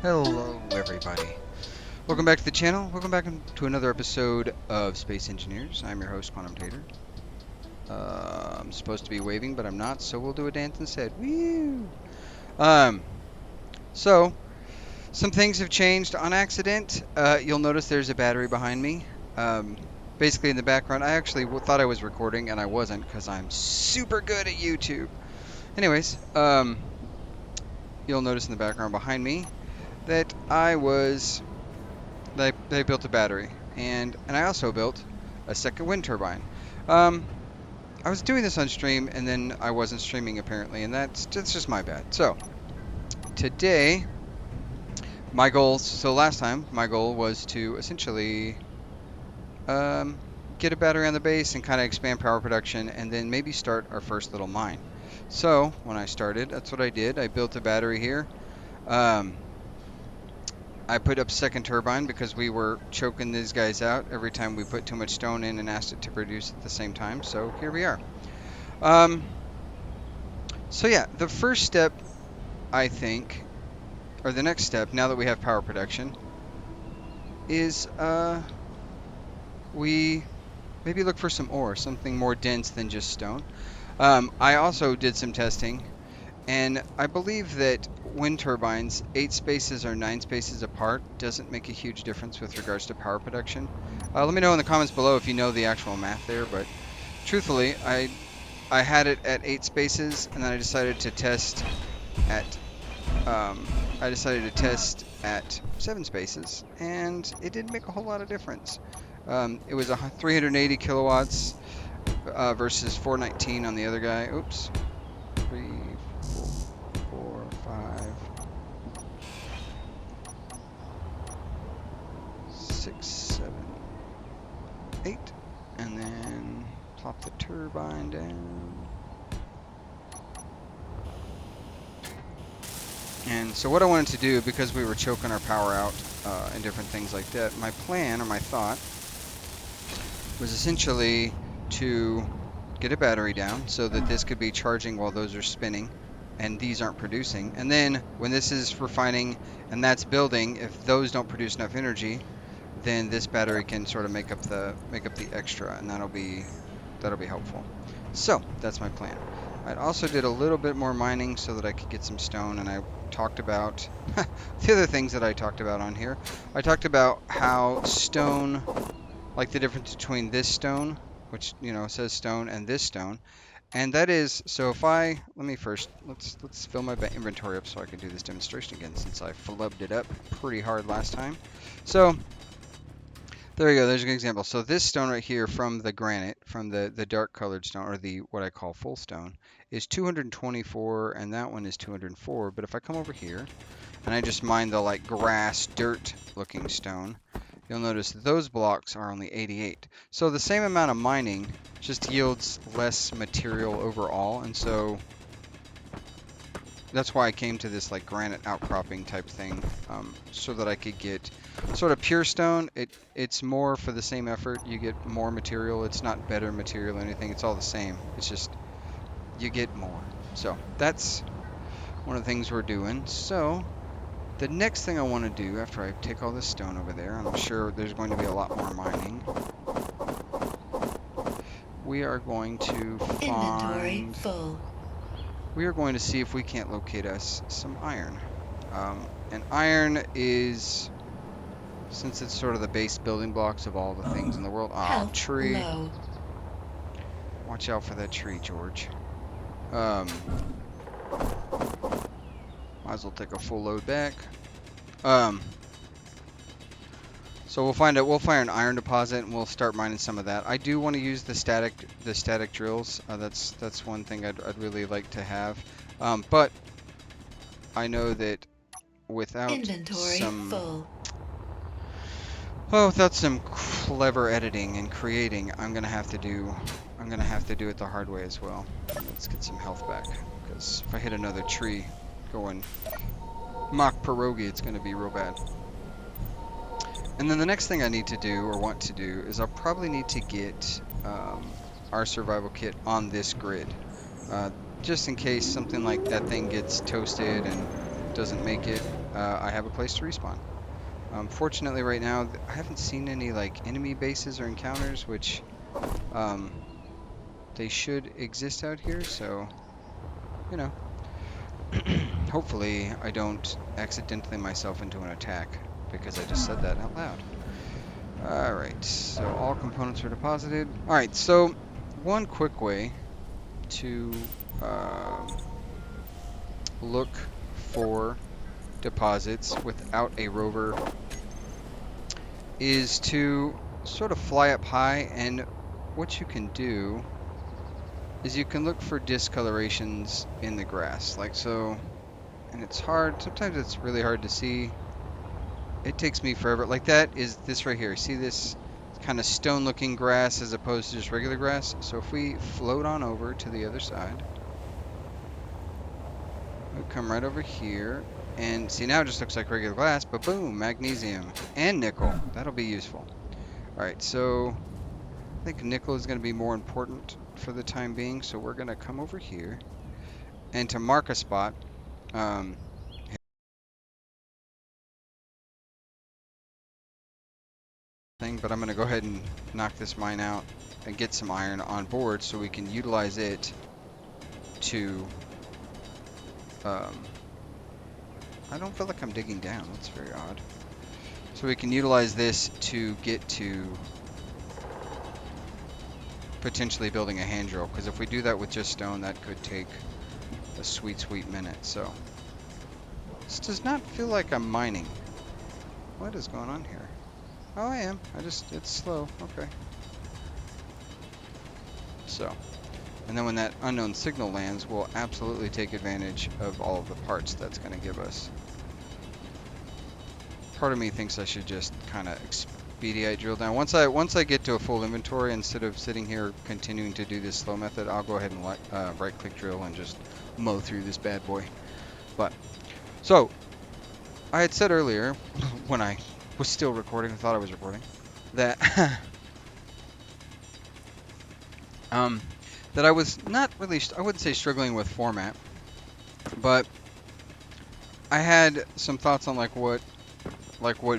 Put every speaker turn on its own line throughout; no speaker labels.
Hello everybody. Welcome back to the channel. Welcome back to another episode of Space Engineers. I'm your host, Quantum Tater. I'm supposed to be waving, but I'm not, so we'll do a dance instead. Woo! Um, so, some things have changed on accident. You'll notice there's a battery behind me. Um, Basically in the background, I actually thought I was recording, and I wasn't, because I'm super good at YouTube. Anyways, you'll notice in the background behind me that they built a battery, and I also built a second wind turbine. Um, I was doing this on stream, and then I wasn't streaming apparently, and that's just my bad. So today, my goals. So last time, my goal was to essentially um, get a battery on the base and kind of expand power production, and then maybe start our first little mine. So when I started, that's what I did. I built a battery here. Um, I put up second turbine because we were choking these guys out every time we put too much stone in and asked it to produce at the same time. So here we are. Um, so yeah, the first step, I think, or the next step, now that we have power production, is we maybe look for some ore, something more dense than just stone. I also did some testing, and I believe that wind turbines, 8 spaces or 9 spaces apart, doesn't make a huge difference with regards to power production. Let me know in the comments below if you know the actual math there, but truthfully, I had it at 8 spaces, and then at I decided to test at 7 spaces, and it didn't make a whole lot of difference. It was 380 kilowatts versus 419 on the other guy. Oops. 3, 4, 5, 6, 7, 8. And then plop the turbine down. And so what I wanted to do, because we were choking our power out and different things like that, my plan or my thought was essentially to get a battery down so that this could be charging while those are spinning and these aren't producing. And then when this is refining and that's building, if those don't produce enough energy, then this battery can sort of make up the extra, and that'll be helpful. So that's my plan. I also did a little bit more mining so that I could get some stone, and I talked about the other things that I talked about on here. I talked about how stone, like the difference between this stone, which says stone, and this stone, and that is, so if let me first, let's fill my inventory up so I can do this demonstration again, since I flubbed it up pretty hard last time. So there we go. There's an example. So this stone right here from the granite, from the dark colored stone, or the what I call full stone, is 224, and that one is 204. But if I come over here and I just mine the like grass, dirt looking stone, you'll notice those blocks are only 88. So the same amount of mining just yields less material overall, and so that's why I came to this like granite outcropping type thing, so that I could get sort of pure stone. It's more for the same effort. You get more material. It's not better material or anything. It's all the same. It's just you get more. So that's one of the things we're doing. So the next thing I want to do after I take all this stone over there, and I'm sure there's going to be a lot more mining, we are going to
Inventory full.
We are going to see if we can't locate us some iron. And iron is, since it's sort of the base building blocks of all the things in the world. Ah,
Health
tree.
low.
Watch out for that tree, George. Might as well take a full load back. So we'll find an iron deposit, and we'll start mining some of that. I do want to use the static drills. That's one thing I'd really like to have. But I know that without
Inventory
some
full.
Well, without some clever editing and creating, I'm gonna have to do it the hard way as well. Let's get some health back, because if I hit another tree going mock pierogi, it's gonna be real bad. And then the next thing I need to do, or want to do, is I'll probably need to get our survival kit on this grid, just in case something like that thing gets toasted and doesn't make it, I have a place to respawn. Fortunately, right now, I haven't seen any like enemy bases or encounters, which they should exist out here. So, you know, hopefully I don't accidentally myself into an attack because I just said that out loud. All right, so all components are deposited. All right, so one quick way to look for deposits without a rover is to sort of fly up high, and what you can do is you can look for discolorations in the grass, like so, and it's hard, sometimes it's really hard to see. It takes me forever. Like that is this right here. See this kind of stone looking grass as opposed to just regular grass? So if we float on over to the other side, we come right over here, and see now it just looks like regular glass, but boom, magnesium and nickel. That'll be useful. Alright, so I think nickel is going to be more important for the time being, so we're going to come over here, and to mark a spot, um, but I'm going to go ahead and knock this mine out and get some iron on board so we can utilize it to, I don't feel like I'm digging down, that's very odd. So we can utilize this to get to potentially building a hand drill, because if we do that with just stone, that could take a sweet, sweet minute. So this does not feel like I'm mining. What is going on here? Oh, I am. It's slow. Okay. So, and then when that unknown signal lands, we'll absolutely take advantage of all of the parts that's going to give us. Part of me thinks I should just kind of expedite drill down. Once I get to a full inventory, instead of sitting here continuing to do this slow method, I'll go ahead and right-click drill and just mow through this bad boy. But so I had said earlier when I was still recording, I thought I was recording, that that I was not really, I wouldn't say struggling with format, but I had some thoughts on like what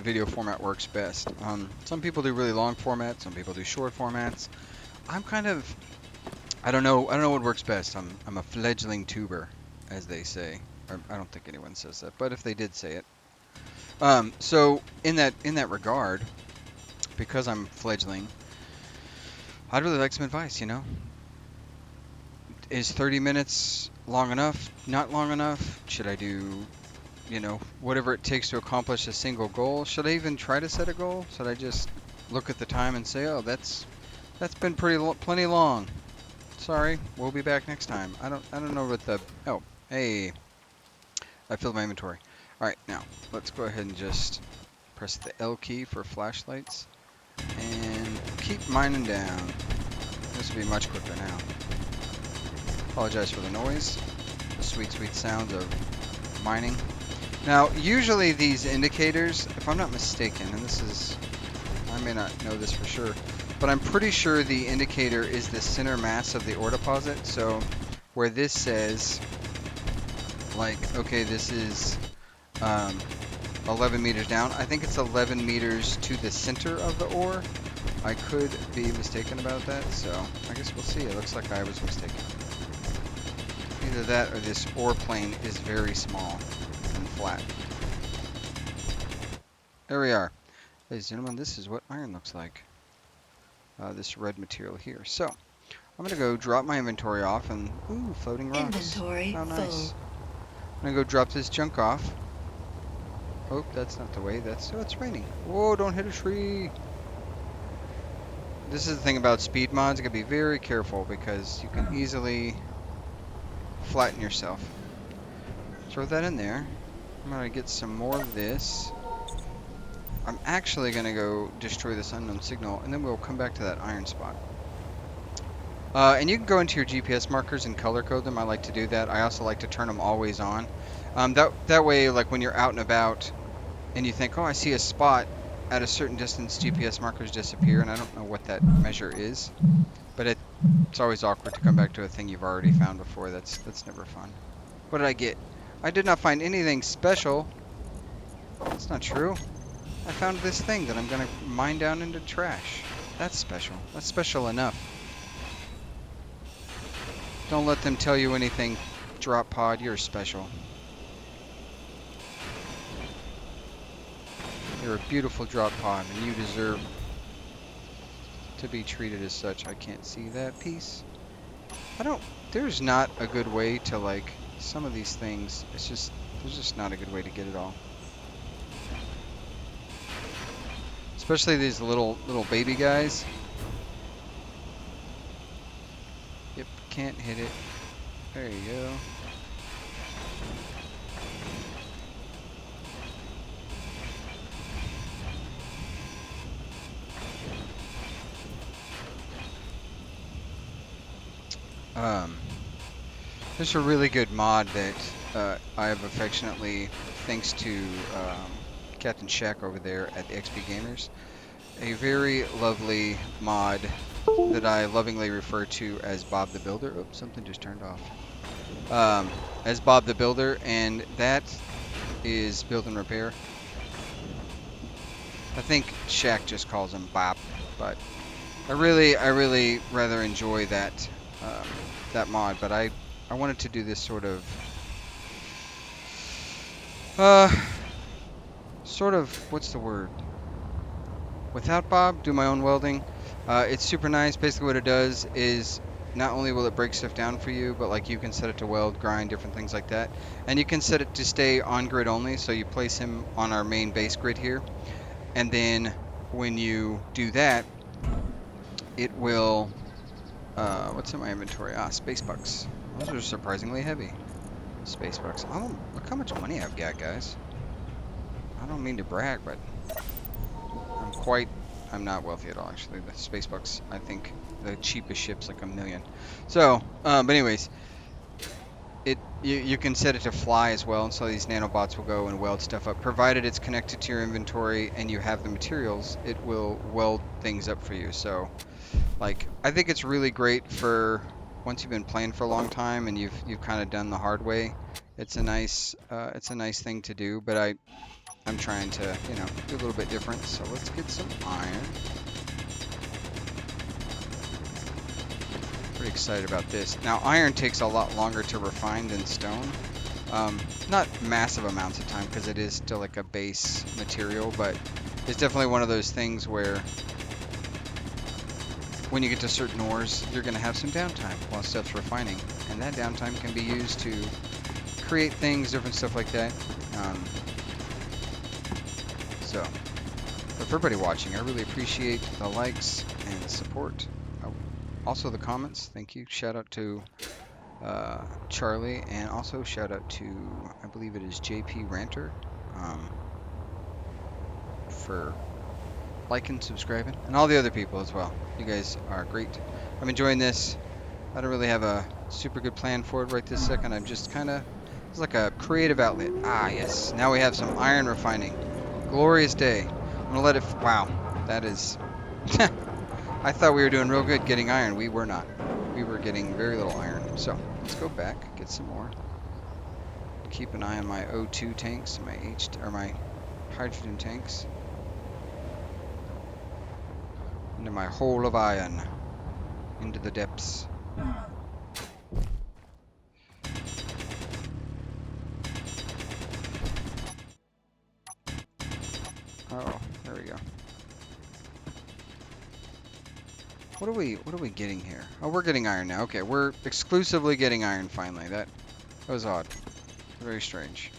video format works best. Some people do really long formats, some people do short formats. I'm kind of, I don't know what works best. I'm a fledgling tuber, as they say. Or, I don't think anyone says that, but if they did say it. So in that regard, because I'm fledgling, I'd really like some advice, you know? Is 30 minutes long enough? Not long enough? Should I do, you know, whatever it takes to accomplish a single goal? Should I even try to set a goal? Should I just look at the time and say, oh, that's been plenty long. Sorry, we'll be back next time. I don't know what the, oh, hey, I filled my inventory. All right, now let's go ahead and just press the L key for flashlights and keep mining down. This will be much quicker now. Apologize for the noise, the sweet, sweet sound of mining. Now, usually these indicators, if I'm not mistaken, and this is, I may not know this for sure, but I'm pretty sure the indicator is the center mass of the ore deposit. So where this says, like, okay, this is 11 meters down, I think it's 11 meters to the center of the ore. I could be mistaken about that, so I guess we'll see. It looks like I was mistaken. Either that or this ore plane is very small and flat. There we are. Ladies and gentlemen, this is what iron looks like. This red material here. So, I'm going to go drop my inventory off and, ooh, floating rocks.
Inventory
How nice.
full.
I'm going to go drop this junk off. Oh, that's not the way. Oh, it's raining. Whoa, don't hit a tree. This is the thing about speed mods. You got to be very careful because you can easily flatten yourself. Throw that in there. I'm going to get some more of this. I'm actually going to go destroy this unknown signal, and then we'll come back to that iron spot. And you can go into your GPS markers and color code them. I like to do that. I also like to turn them always on. That way, like when you're out and about, and you think, oh, I see a spot at a certain distance, GPS markers disappear, and I don't know what that measure is. But it's always awkward to come back to a thing you've already found before. That's never fun. What did I get? I did not find anything special. That's not true. I found this thing that I'm gonna mine down into trash. That's special. That's special enough. Don't let them tell you anything, drop pod. You're special. You're a beautiful drop pod, and you deserve to be treated as such. I can't see that piece. There's not a good way to, like, some of these things, there's just not a good way to get it all. Especially these little baby guys. Yep, can't hit it. There you go. There's a really good mod that I have affectionately, thanks to Captain Shack over there at the XP Gamers, a very lovely mod that I lovingly refer to as Bob the Builder. Oops, something just turned off. As Bob the Builder, and that is build and repair. I think Shack just calls him Bob, but I really rather enjoy that that mod. But I wanted to do this sort of what's the word? Without Bob, do my own welding. It's super nice. Basically, what it does is not only will it break stuff down for you, but like you can set it to weld, grind, different things like that, and you can set it to stay on grid only. So you place him on our main base grid here, and then when you do that, it will. What's in my inventory? Space bucks. Those are surprisingly heavy. Space bucks. Look how much money I've got, guys. I don't mean to brag, but I'm not wealthy at all, actually. The space bucks, I think the cheapest ship's like $1 million. So, but anyways, you can set it to fly as well, and so these nanobots will go and weld stuff up. Provided it's connected to your inventory and you have the materials, it will weld things up for you. So, like, I think it's really great for once you've been playing for a long time and you've kind of done the hard way. It's a nice thing to do, but I'm trying to, do a little bit different. So let's get some iron. Pretty excited about this. Now, iron takes a lot longer to refine than stone. Not massive amounts of time because it is still like a base material, but it's definitely one of those things where when you get to certain ores, you're going to have some downtime while stuff's refining. And that downtime can be used to create things, different stuff like that. So, but for everybody watching, I really appreciate the likes and the support. Also the comments, thank you. Shout out to Charlie, and also shout out to, I believe it is JP Ranter, for liking, subscribing, and all the other people as well. You guys are great. I'm enjoying this. I don't really have a super good plan for it right this second. I'm just kind of, it's like a creative outlet. Yes. Now we have some iron refining. Glorious day. I'm gonna let it, wow, that is, I thought we were doing real good getting iron. We were not. We were getting very little iron. So let's go back, get some more. Keep an eye on my O2 tanks, my hydrogen tanks. Into my hole of iron. Into the depths. Oh, there we go. What are we getting here? Oh, we're getting iron now. Okay, we're exclusively getting iron finally. That was odd. Very strange.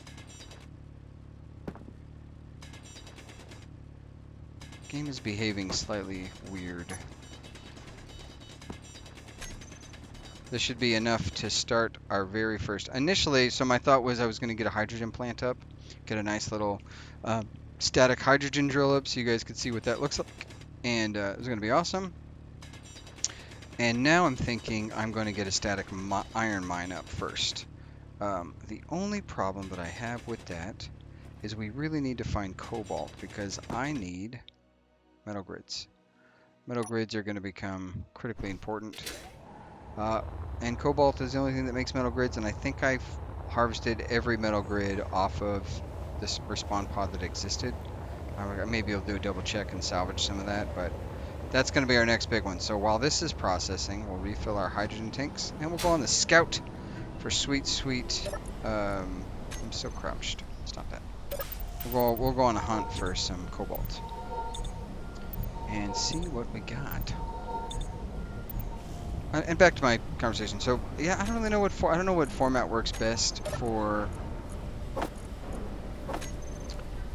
Game is behaving slightly weird. This should be enough to start our very first. Initially, so my thought was I was going to get a hydrogen plant up, get a nice little static hydrogen drill up so you guys could see what that looks like. And it was going to be awesome. And now I'm thinking I'm going to get a static iron mine up first. The only problem that I have with that is we really need to find cobalt because I need metal grids. Metal grids are going to become critically important. And cobalt is the only thing that makes metal grids, and I think I've harvested every metal grid off of this respawn pod that existed. Maybe I'll do a double check and salvage some of that, but that's going to be our next big one. So while this is processing, we'll refill our hydrogen tanks, and we'll go on the scout for sweet, I'm so crouched. Stop that. We'll go on a hunt for some cobalt and see what we got. And back to my conversation. So yeah, I don't really know I don't know what format works best for.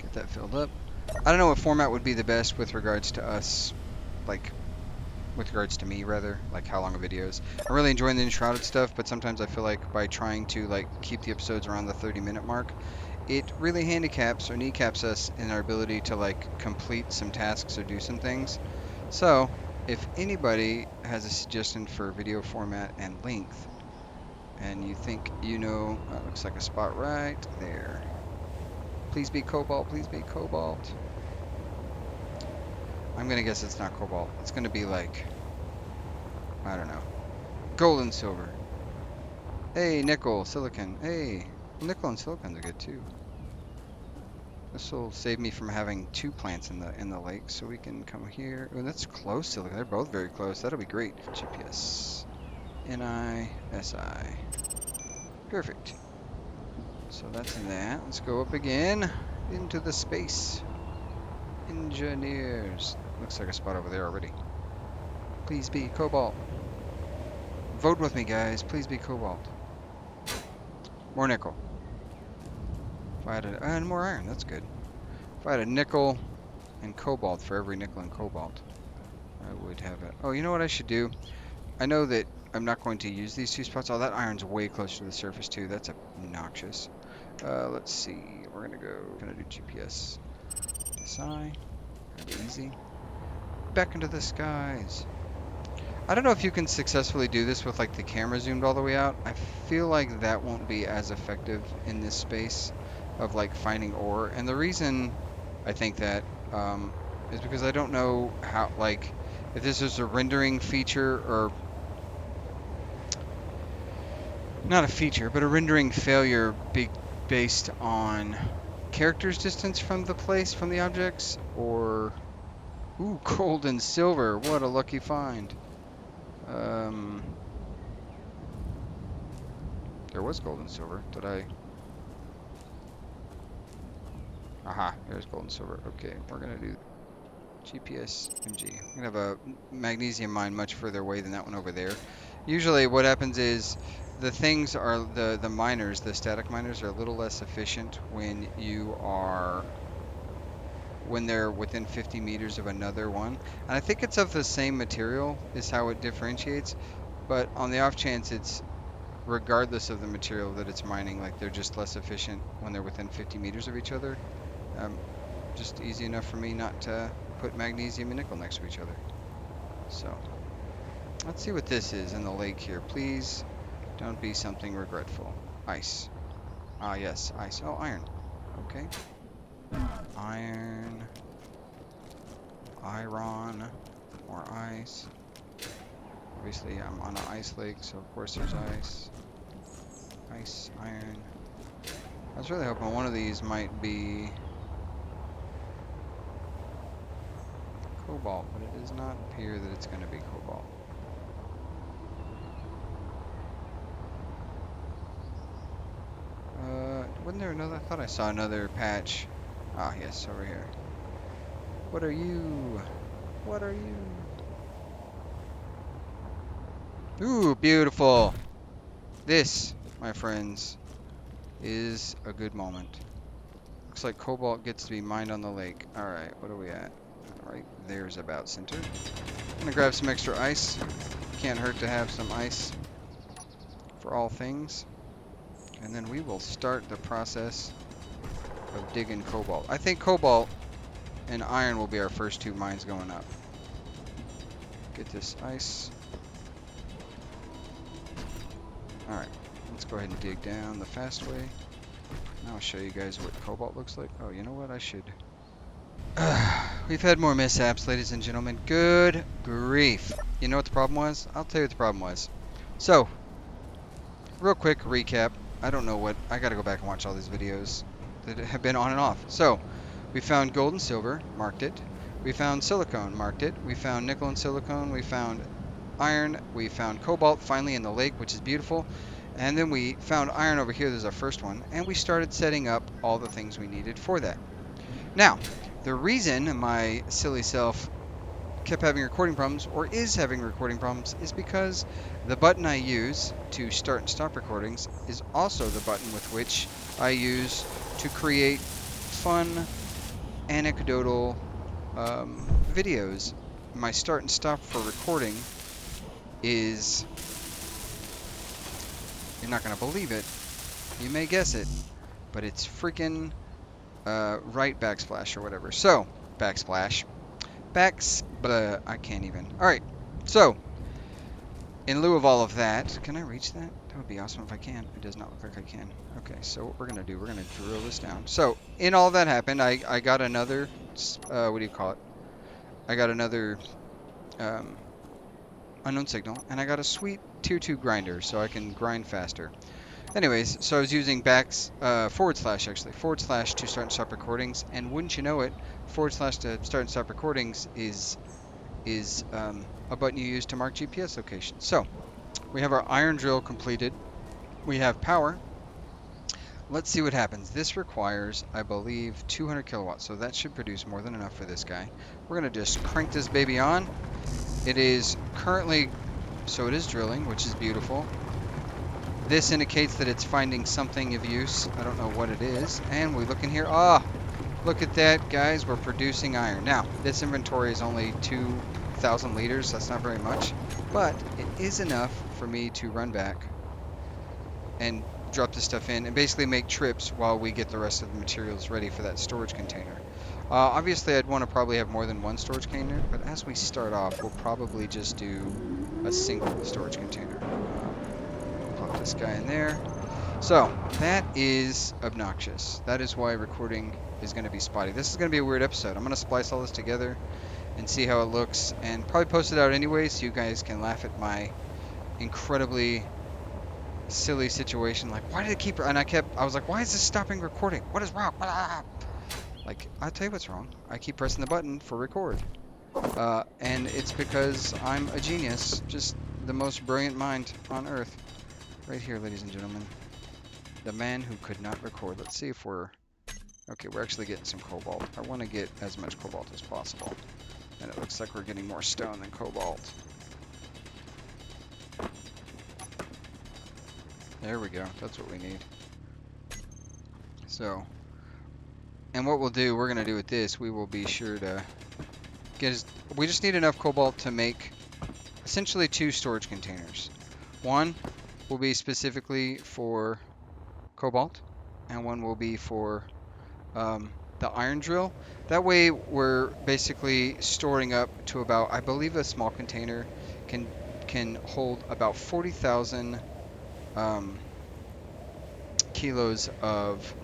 Get that filled up. I don't know what format would be the best with regards to us, like with regards to me rather, like how long a video is. I'm really enjoying the enshrouded stuff, but sometimes I feel like by trying to like keep the episodes around the 30-minute mark, it really handicaps or kneecaps us in our ability to like complete some tasks or do some things. So if anybody has a suggestion for video format and length, and you think you know, looks like a spot right there. Please be cobalt, please be cobalt. I'm gonna guess it's not cobalt. It's gonna be like, I don't know, gold and silver. Hey, nickel, silicon. Hey, nickel and silicon are good too. This will save me from having 2 plants in the lake, so we can come here. Oh, that's close silicon. They're both very close. That'll be great. GPS, NISI. Perfect. So that's that. Let's go up again into the space. Engineers. Looks like a spot over there already. Please be cobalt. Vote with me, guys. Please be cobalt. More nickel. If I had and more iron. That's good. If I had a nickel and cobalt for every nickel and cobalt, I would have it. Oh, you know what I should do? I know that I'm not going to use these 2 spots. Oh, that iron's way closer to the surface too. That's obnoxious. Let's see. We're gonna do GPS. SI. Easy. Back into the skies. I don't know if you can successfully do this with like the camera zoomed all the way out. I feel like that won't be as effective in this space of like finding ore. And the reason I think that is because I don't know how, like, if this is a rendering feature or not a feature, but a rendering failure based on character's distance from the place, from the objects, or ooh, gold and silver. What a lucky find. There was gold and silver. Did I? Aha, there's gold and silver. Okay, we're gonna do GPS MG. I'm gonna have a magnesium mine much further away than that one over there. Usually what happens is the things are, the miners, the static miners are a little less efficient when they're within 50 meters of another one. And I think it's of the same material is how it differentiates, but on the off chance it's regardless of the material that it's mining, like they're just less efficient when they're within 50 meters of each other. Just easy enough for me not to put magnesium and nickel next to each other. So let's see what this is in the lake here. Please don't be something regretful. Ice. Ah, yes, ice. Oh, iron. Okay. Iron. Iron. More ice. Obviously, I'm on an ice lake, so of course there's ice. Ice, iron. I was really hoping one of these might be cobalt, but it does not appear that it's going to be cobalt. Wasn't there another? I thought I saw another patch. Ah, yes, over here. What are you? What are you? Ooh, beautiful. This, my friends, is a good moment. Looks like cobalt gets to be mined on the lake. Alright, what are we at? Alright, there's about center. I'm gonna grab some extra ice. Can't hurt to have some ice for all things. And then we will start the process of digging cobalt. I think cobalt and iron will be our first 2 mines going up. Get this ice. Alright, let's go ahead and dig down the fast way. Now I'll show you guys what cobalt looks like. Oh, you know what? I should... We've had more mishaps, ladies and gentlemen. Good grief. You know what the problem was? I'll tell you what the problem was. So, real quick recap. I don't know what, I gotta go back and watch all these videos that have been on and off. So, we found gold and silver, marked it. We found silicone, marked it. We found nickel and silicone. We found iron. We found cobalt finally in the lake, which is beautiful. And then we found iron over here. There's our first one. And we started setting up all the things we needed for that. Now, the reason my silly self kept having recording problems, or is having recording problems, is because the button I use to start and stop recordings is also the button with which I use to create fun, anecdotal videos. My start and stop for recording is, you're not going to believe it, you may guess it, but it's freaking right backsplash or whatever. So, backsplash. I can't even. Alright, so, in lieu of all of that, can I reach that? That would be awesome if I can. It does not look like I can. Okay, so what we're going to do, we're going to drill this down. So, in all that happened, I got another, what do you call it? I got another unknown signal, and I got a sweet tier 2 grinder, so I can grind faster. Anyways, so I was using forward slash to start and stop recordings, and wouldn't you know it, forward slash to start and stop recordings is a button you use to mark GPS locations. So we have our iron drill completed. We have power. Let's see what happens. This requires, I believe, 200 kilowatts, so that should produce more than enough for this guy. We're going to just crank this baby on. It is currently, so it is drilling, which is beautiful. This indicates that it's finding something of use. I don't know what it is. And we look in here. Ah, look at that, guys. We're producing iron. Now, this inventory is only 2,000 liters. That's not very much. But it is enough for me to run back and drop this stuff in and basically make trips while we get the rest of the materials ready for that storage container. Obviously, I'd want to probably have more than one storage container, but as we start off, we'll probably just do a single storage container. Pop this guy in there. So, that is obnoxious. That is why recording is going to be spotty. This is going to be a weird episode. I'm going to splice all this together and see how it looks, and probably post it out anyway so you guys can laugh at my incredibly silly situation. Like, why did it keep... And I was like, why is this stopping recording? What is wrong? Like, I'll tell you what's wrong. I keep pressing the button for record. And it's because I'm a genius. Just the most brilliant mind on Earth. Right here, ladies and gentlemen. The man who could not record. Let's see if we're... Okay, we're actually getting some cobalt. I want to get as much cobalt as possible. And it looks like we're getting more stone than cobalt. There we go. That's what we need. So... And what we'll do, we're going to do with this, we will be sure to get... We just need enough cobalt to make essentially 2 storage containers. One will be specifically for cobalt, and one will be for the iron drill. That way we're basically storing up to about, I believe a small container can hold about 40,000 kilos of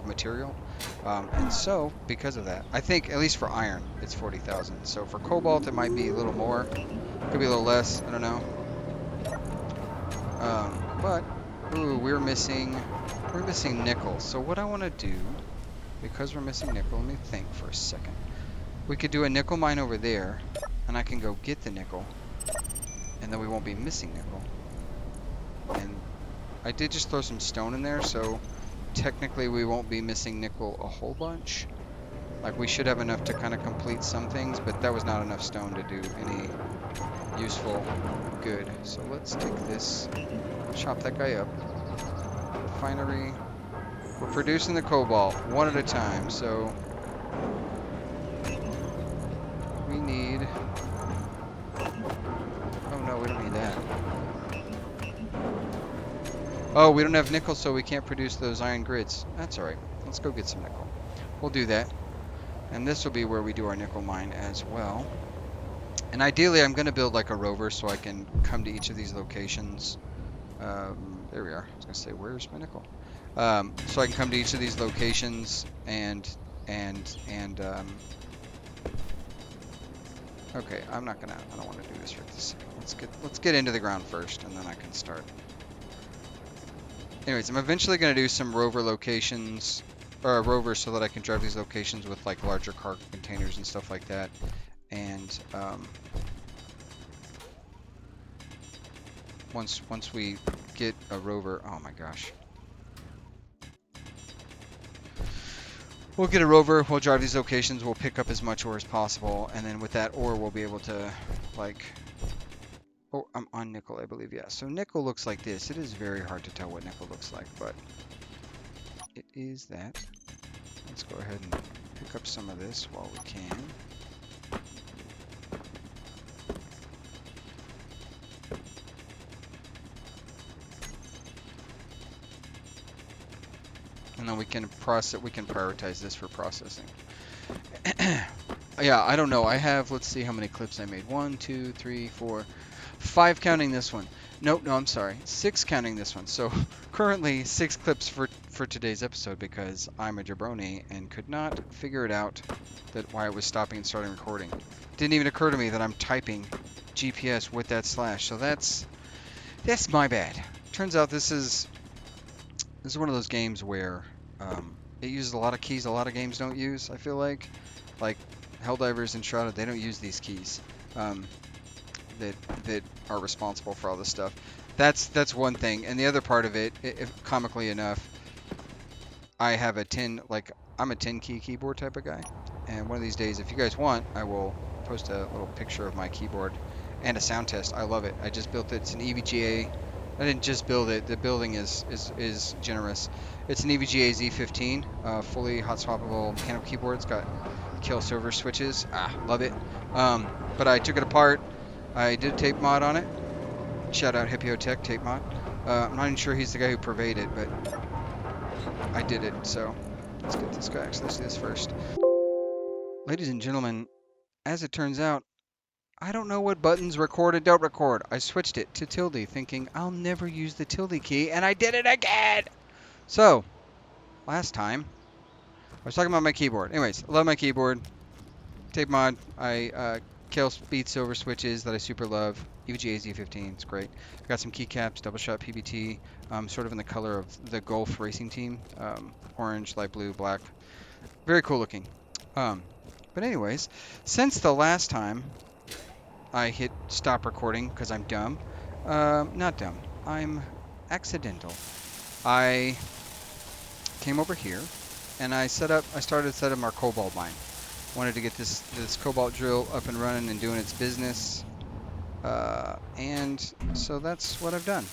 material. And so, because of that, I think, at least for iron, it's 40,000. So for cobalt, it might be a little more. Could be a little less. I don't know. But, ooh, we're missing nickel. So what I want to do, because we're missing nickel, let me think for a second. We could do a nickel mine over there, and I can go get the nickel, and then we won't be missing nickel. And I did just throw some stone in there, so technically we won't be missing nickel a whole bunch. Like, we should have enough to kind of complete some things, but that was not enough stone to do any useful good. So let's take this, chop that guy up. Refinery. We're producing the cobalt one at a time, so we need... Oh no, we don't need that. Oh, we don't have nickel, so we can't produce those iron grids. That's alright. Let's go get some nickel. We'll do that. And this will be where we do our nickel mine as well. And ideally, I'm going to build like a rover so I can come to each of these locations. There we are. I was going to say, where's my nickel? So I can come to each of these locations and Okay, I don't want to do this right this second. Let's get into the ground first, and then I can start. Anyways, I'm eventually going to do some rover locations, or rovers, so that I can drive these locations with like larger cargo containers and stuff like that. And once we get a rover, oh my gosh, we'll get a rover. We'll drive these locations. We'll pick up as much ore as possible, and then with that ore, we'll be able to like. Oh, I'm on nickel, I believe. Yeah. So nickel looks like this. It is very hard to tell what nickel looks like, but it is that. Let's go ahead and pick up some of this while we can. And then we can prioritize this for processing. Yeah, I don't know. I have, let's see how many clips I made. 1, 2, 3, 4, 5 counting this one. Nope, no, I'm sorry. 6 counting this one. So currently 6 clips for today's episode because I'm a jabroni and could not figure it out that why it was stopping and starting recording. Didn't even occur to me that I'm typing GPS with that slash. So that's my bad. Turns out this is one of those games where it uses a lot of keys a lot of games don't use, I feel like. Like Helldivers and Shrouded, they don't use these keys that are responsible for all this stuff. That's one thing. And the other part of it, comically enough, I have I'm a 10 key keyboard type of guy. And one of these days, if you guys want, I will post a little picture of my keyboard and a sound test. I love it. I just built it. It's an EVGA. I didn't just build it. The building is generous. It's an EVGA Z15, fully hot swappable mechanical keyboard. It's got kill silver switches. Love it. But I took it apart. I did a tape mod on it. Shout out Hippio Tech tape mod. I'm not even sure he's the guy who purveyed it, but I did it. So let's get this guy. Actually, let's do this first. Ladies and gentlemen, as it turns out, I don't know what buttons record and don't record. I switched it to tilde, thinking I'll never use the tilde key, and I did it again! So, last time, I was talking about my keyboard. Anyways, I love my keyboard. Tape mod. I kill speed silver switches that I super love. EVGA Z15, it's great. I got some keycaps, double shot PBT, sort of in the color of the Gulf racing team. Orange, light blue, black. Very cool looking. But anyways, since the last time I hit stop recording because I'm dumb. Not dumb. I'm accidental. I came over here and I started setting our cobalt mine. Wanted to get this cobalt drill up and running and doing its business. And so that's what I've done.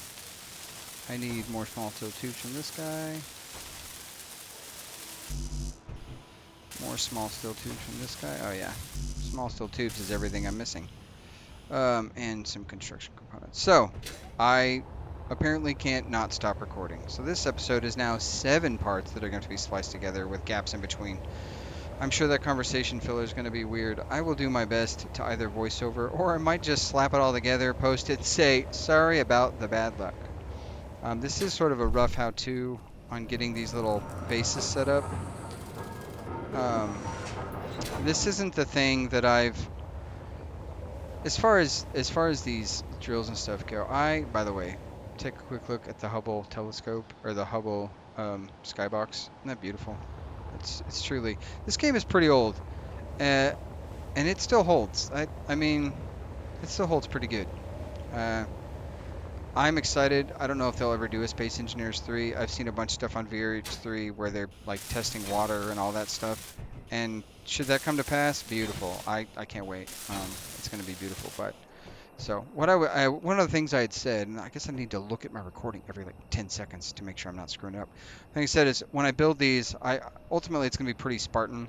I need more small steel tubes from this guy. More small steel tubes from this guy. Oh yeah. Small steel tubes is everything I'm missing. And some construction components. So, I apparently can't not stop recording. So this episode is now 7 parts that are going to be spliced together with gaps in between. I'm sure that conversation filler is going to be weird. I will do my best to either voiceover, or I might just slap it all together, post it, say, sorry about the bad luck. This is sort of a rough how-to on getting these little bases set up. This isn't the thing that I've... As far as these drills and stuff go, by the way, take a quick look at the Hubble telescope, or the Hubble skybox. Isn't that beautiful? It's truly... This game is pretty old, and it still holds. I mean, it still holds pretty good. I'm excited. I don't know if they'll ever do a Spaceengineers 3. I've seen a bunch of stuff on VRH3 where they're like testing water and all that stuff. And should that come to pass, beautiful. I can't wait. It's going to be beautiful. But so what one of the things I had said, and I guess I need to look at my recording every like 10 seconds to make sure I'm not screwing up. The thing I said is when I build these, ultimately it's going to be pretty Spartan.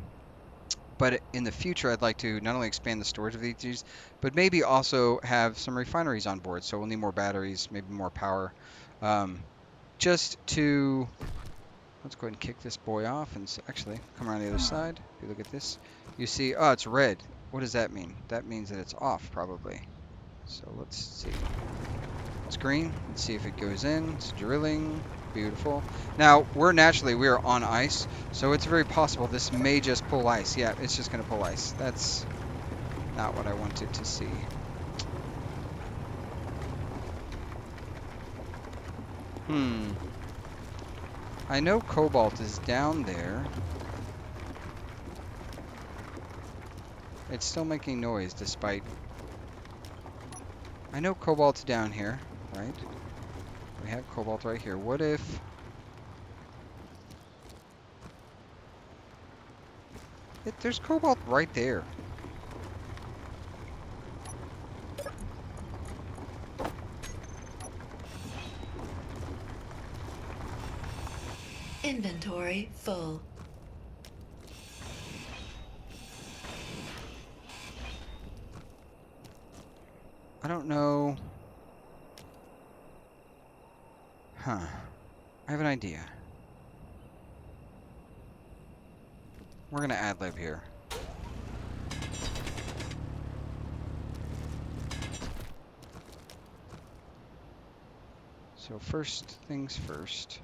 But in the future, I'd like to not only expand the storage of these, but maybe also have some refineries on board. So we'll need more batteries, maybe more power. Just to... Let's go ahead and kick this boy off and actually come around the other side. If you look at this, you see, oh, it's red. What does that mean? That means that it's off, probably. So let's see. It's green. Let's see if it goes in. It's drilling. Beautiful. Now, we are on ice, so it's very possible this may just pull ice. Yeah, it's just going to pull ice. That's Not what I wanted to see. I know cobalt is down there. It's still making noise despite... I know cobalt's down here, right? We have cobalt right here. What if... there's cobalt right there.
Inventory full.
I don't know. Huh. I have an idea. We're gonna ad-lib here. So first things first.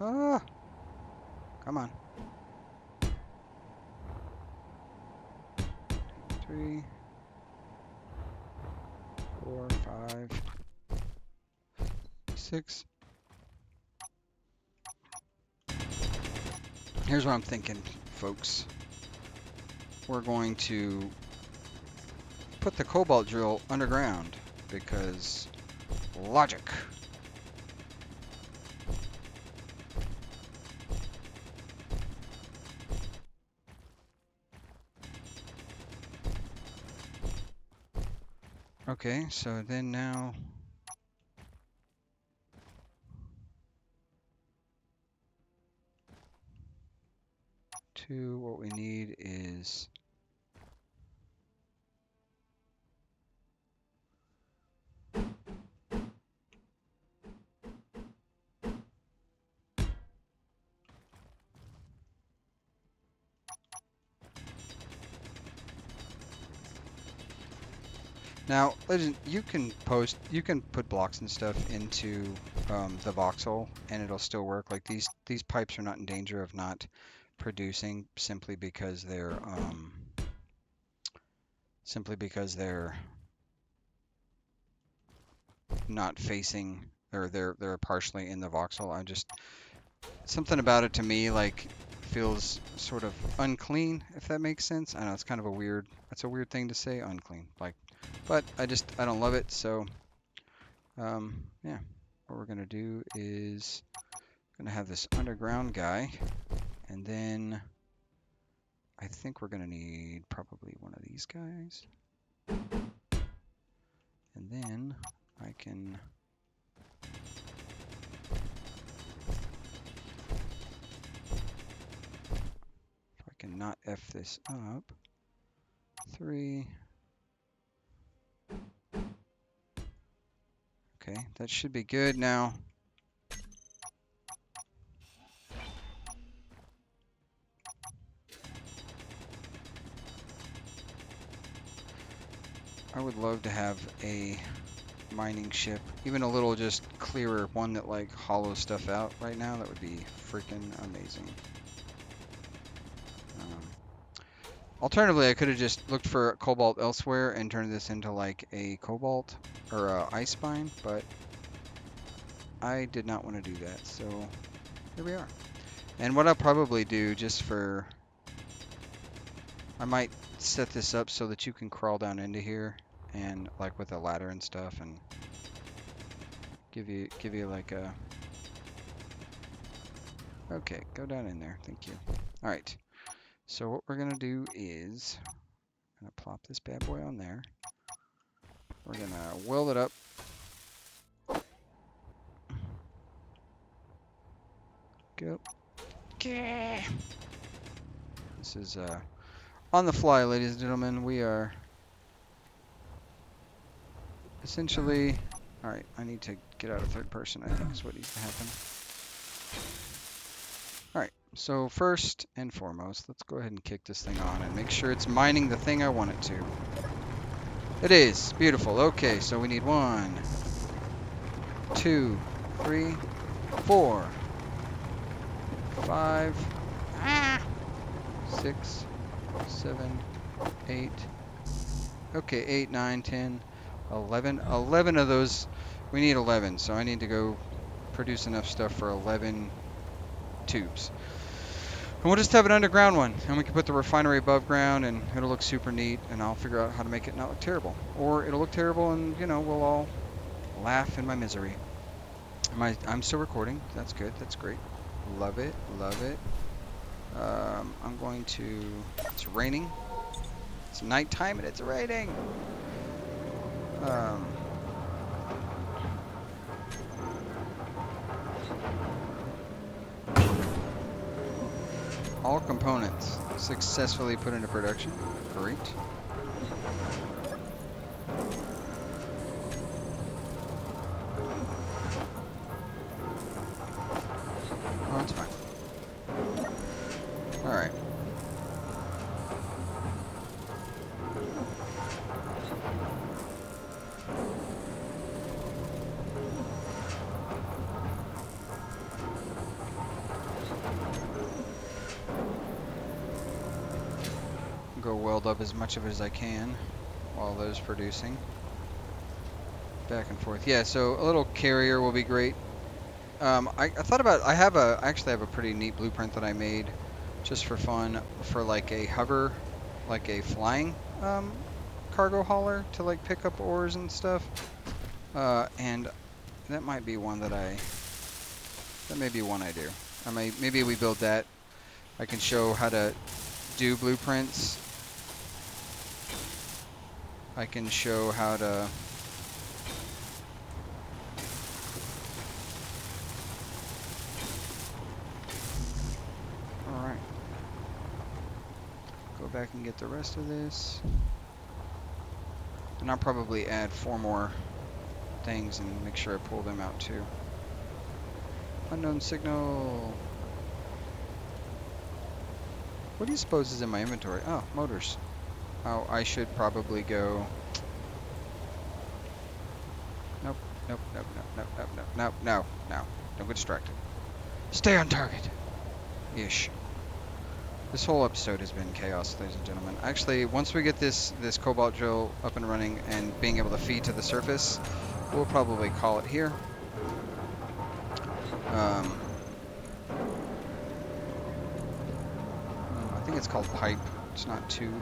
Ah! Come on. 3, 4, 5, 6. Here's what I'm thinking, folks. We're going to put the cobalt drill underground because logic. Okay, so then now what we need is now, legend, you can put blocks and stuff into the voxel and it'll still work. Like these pipes are not in danger of not producing simply because they're not facing, or they're partially in the voxel. I just, something about it to me like feels sort of unclean, if that makes sense. I know it's kind of a weird, that's a weird thing to say, unclean. Like, but I don't love it. So yeah, what we're gonna do is gonna have this underground guy, and then I think we're gonna need probably one of these guys, and then I can not F this up. 3. Okay, that should be good now. I would love to have a mining ship, even a little just clearer one that like hollows stuff out right now. That would be freaking amazing. Alternatively, I could have just looked for cobalt elsewhere and turned this into like a cobalt or a ice spine, but I did not want to do that, so here we are. And what I'll probably do, just for, I might set this up so that you can crawl down into here and like with a ladder and stuff, and give you like a, okay, go down in there, thank you. All right, so what we're gonna do is I'm gonna plop this bad boy on there. We're gonna weld it up. Go. Okay. This is on the fly, ladies and gentlemen. We are essentially, all right, I need to get out of third person, I think is what needs to happen. All right, so first and foremost, let's go ahead and kick this thing on and make sure it's mining the thing I want it to. It is. Beautiful. Okay, so we need 1, 2, 3, 4, 5, 6, 7, 8. Okay, 8, 9, 10, 11. 11 of those. We need 11, so I need to go produce enough stuff for 11 tubes. And we'll just have an underground one, and we can put the refinery above ground, and it'll look super neat, and I'll figure out how to make it not look terrible. Or it'll look terrible, and, you know, we'll all laugh in my misery. I'm still recording. That's good. That's great. Love it. Love it. I'm going to... It's raining. It's nighttime, and it's raining. All components successfully put into production. Great. Oh, it's fine. All right. Go weld up as much of it as I can while those producing. Back and forth. Yeah, so a little carrier will be great. I thought about, I actually have a pretty neat blueprint that I made just for fun for like a hover, like a flying cargo hauler to like pick up ores and stuff. And that might be one that may be one I do. Maybe we build that. I can show how to do blueprints. I can show how to Alright. Go back and get the rest of this. And I'll probably add 4 more things and make sure I pull them out too. Unknown signal. What do you suppose is in my inventory? Oh, motors. Oh, I should probably go... Nope, nope, nope, nope, nope, nope, nope, nope, no, no. Don't get distracted. Stay on target! Ish. This whole episode has been chaos, ladies and gentlemen. Actually, once we get this cobalt drill up and running and being able to feed to the surface, we'll probably call it here. I think it's called pipe. It's not tube.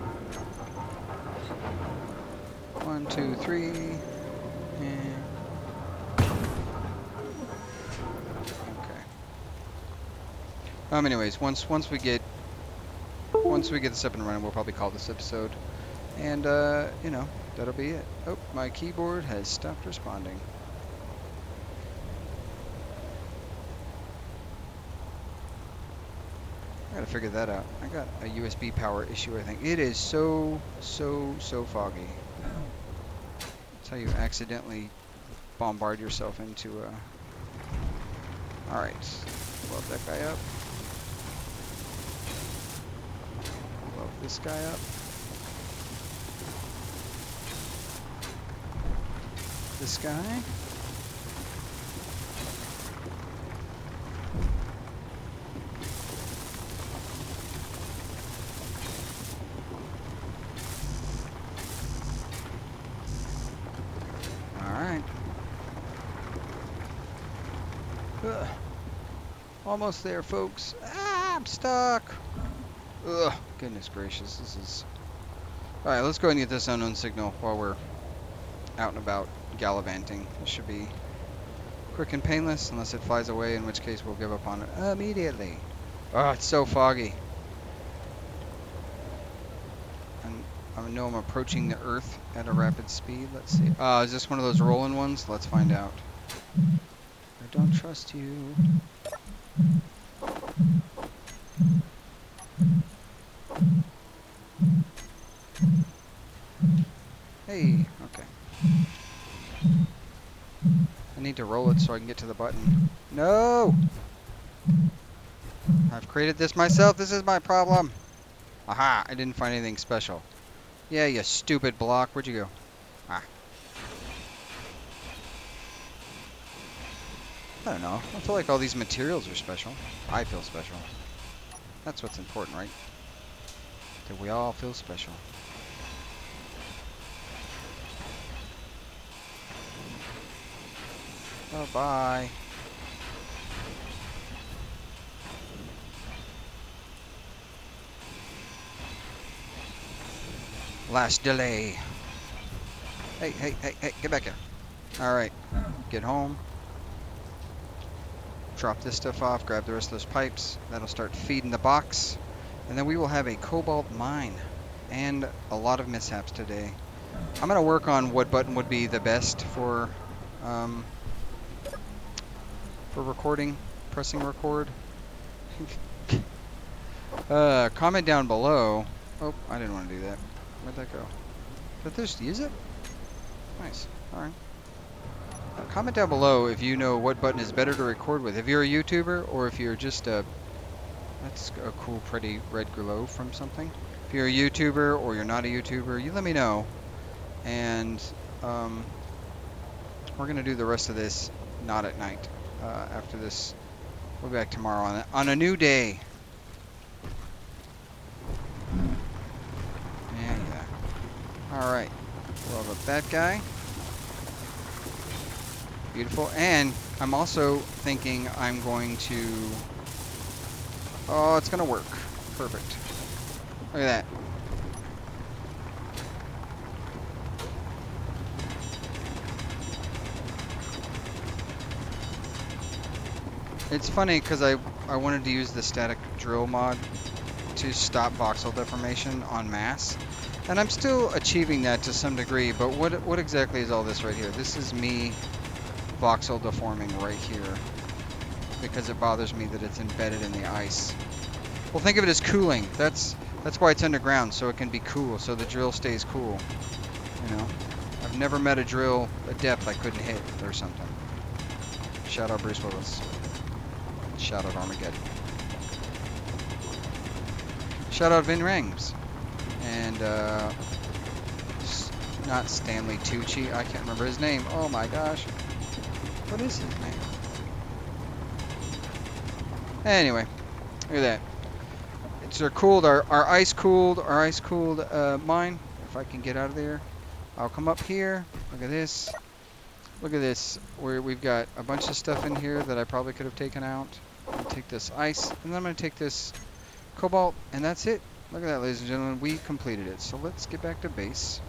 1, 2, 3. And okay. Anyways, once we get this up and running, we'll probably call this episode. And you know, that'll be it. Oh, my keyboard has stopped responding. I gotta figure that out. I got a USB power issue, I think. It is so foggy. That's how you accidentally bombard yourself into a... Alright, weld that guy up. Weld this guy up. This guy. Almost there, folks. Ah, I'm stuck. Ugh, goodness gracious, this is... Alright, let's go ahead and get this unknown signal while we're out and about gallivanting. This should be quick and painless, unless it flies away, in which case we'll give up on it immediately. Oh, it's so foggy. And I know I'm approaching the Earth at a rapid speed. Let's see. Is this one of those rolling ones? Let's find out. I don't trust you. Hey, okay. I need to roll it so I can get to the button. No! I've created this myself. This is my problem. Aha! I didn't find anything special. Yeah, you stupid block. Where'd you go? I don't know. I feel like all these materials are special. I feel special. That's what's important, right? That we all feel special. Oh, bye. Last delay. Hey, hey, hey, hey, get back here. All right, get home. Drop this stuff off, grab the rest of those pipes. That'll start feeding the box. And then we will have a cobalt mine and a lot of mishaps today. I'm going to work on what button would be the best for recording, pressing record. Comment down below. Oh, I didn't want to do that. Where'd that go? Did I just use it? Nice. All right. Comment down below if you know what button is better to record with. If you're a YouTuber or if you're just a... That's a cool, pretty red glow from something. If you're a YouTuber or you're not a YouTuber, you let me know. And we're going to do the rest of this not at night. After this, we'll be back tomorrow on a new day. Yeah. All right. We'll have a bad guy. Beautiful. And I'm also thinking I'm going to... Oh, it's going to work. Perfect. Look at that. It's funny because I wanted to use the static drill mod to stop voxel deformation en masse. And I'm still achieving that to some degree, but what exactly is all this right here? This is me voxel deforming right here because it bothers me that it's embedded in the ice. Well, think of it as cooling. That's why it's underground, so it can be cool, so the drill stays cool. You know, I've never met a drill a depth I couldn't hit or something. Shout out Bruce Willis. Shout out Armageddon. Shout out Vin Rhames. And not Stanley Tucci. I can't remember his name. Oh my gosh. What is his name? Anyway, look at that. It's our ice cooled mine. If I can get out of there, I'll come up here. Look at this. Look at this. We've got a bunch of stuff in here that I probably could have taken out. I'll take this ice, and then I'm going to take this cobalt, and that's it. Look at that, ladies and gentlemen. We completed it. So let's get back to base.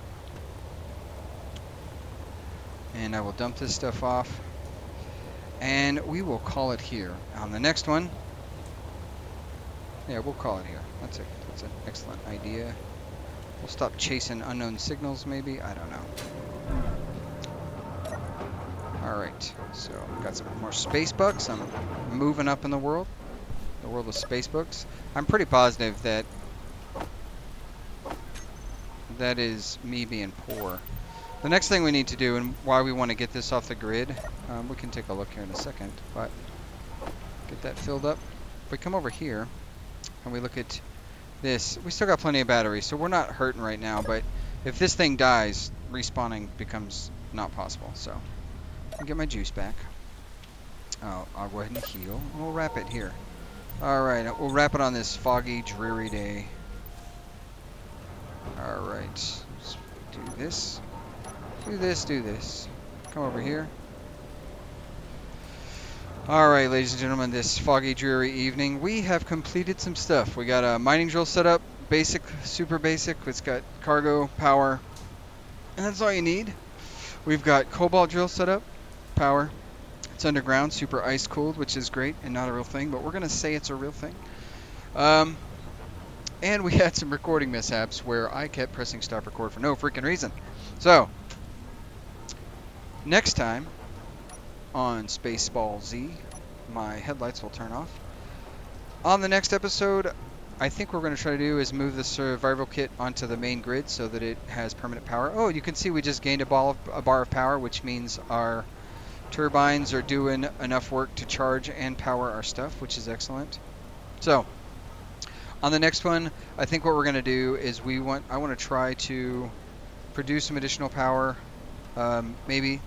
And I will dump this stuff off. And we will call it here. On the next one, yeah, we'll call it here. That's an excellent idea. We'll stop chasing unknown signals, maybe. I don't know. Alright, so we've got some more space bucks. I'm moving up in the world of space books. I'm pretty positive that that is me being poor. The next thing we need to do, and why we want to get this off the grid, we can take a look here in a second, but get that filled up. If we come over here and we look at this, we still got plenty of batteries, so we're not hurting right now, but if this thing dies, respawning becomes not possible, so I'll get my juice back. I'll go ahead and heal. We'll wrap it here. Alright, we'll wrap it on this foggy, dreary day. Alright, let's do this. Do this, do this. Come over here. Alright, ladies and gentlemen, this foggy, dreary evening, we have completed some stuff. We got a mining drill set up, basic, super basic. It's got cargo, power, and that's all you need. We've got cobalt drill set up, power. It's underground, super ice cooled, which is great and not a real thing, but we're going to say it's a real thing. And we had some recording mishaps where I kept pressing stop record for no freaking reason. So, next time on Spaceball Z, my headlights will turn off. On the next episode, I think what we're going to try to do is move the survival kit onto the main grid so that it has permanent power. Oh, you can see we just gained a bar of power, which means our turbines are doing enough work to charge and power our stuff, which is excellent. So, on the next one, I think what we're going to do is I want to try to produce some additional power, maybe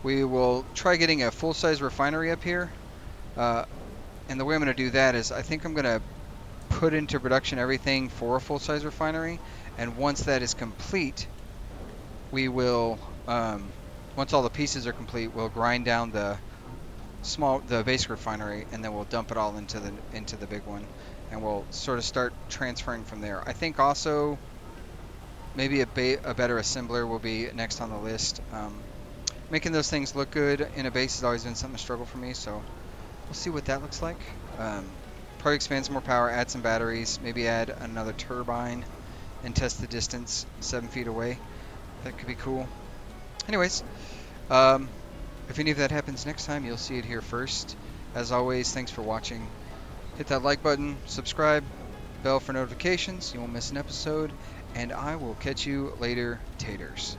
we will try getting a full-size refinery up here. And the way I'm going to do that is I think I'm going to put into production everything for a full-size refinery. And once that is complete, we will, once all the pieces are complete, we'll grind down the basic refinery, and then we'll dump it all into the big one, and we'll sort of start transferring from there. I think also maybe a better assembler will be next on the list. Making those things look good in a base has always been something to struggle for me, so we'll see what that looks like. Probably expand some more power, add some batteries, maybe add another turbine, and test the distance 7 feet away. That could be cool. Anyways, if any of that happens next time, you'll see it here first. As always, thanks for watching. Hit that like button, subscribe, bell for notifications. You won't miss an episode. And I will catch you later, taters.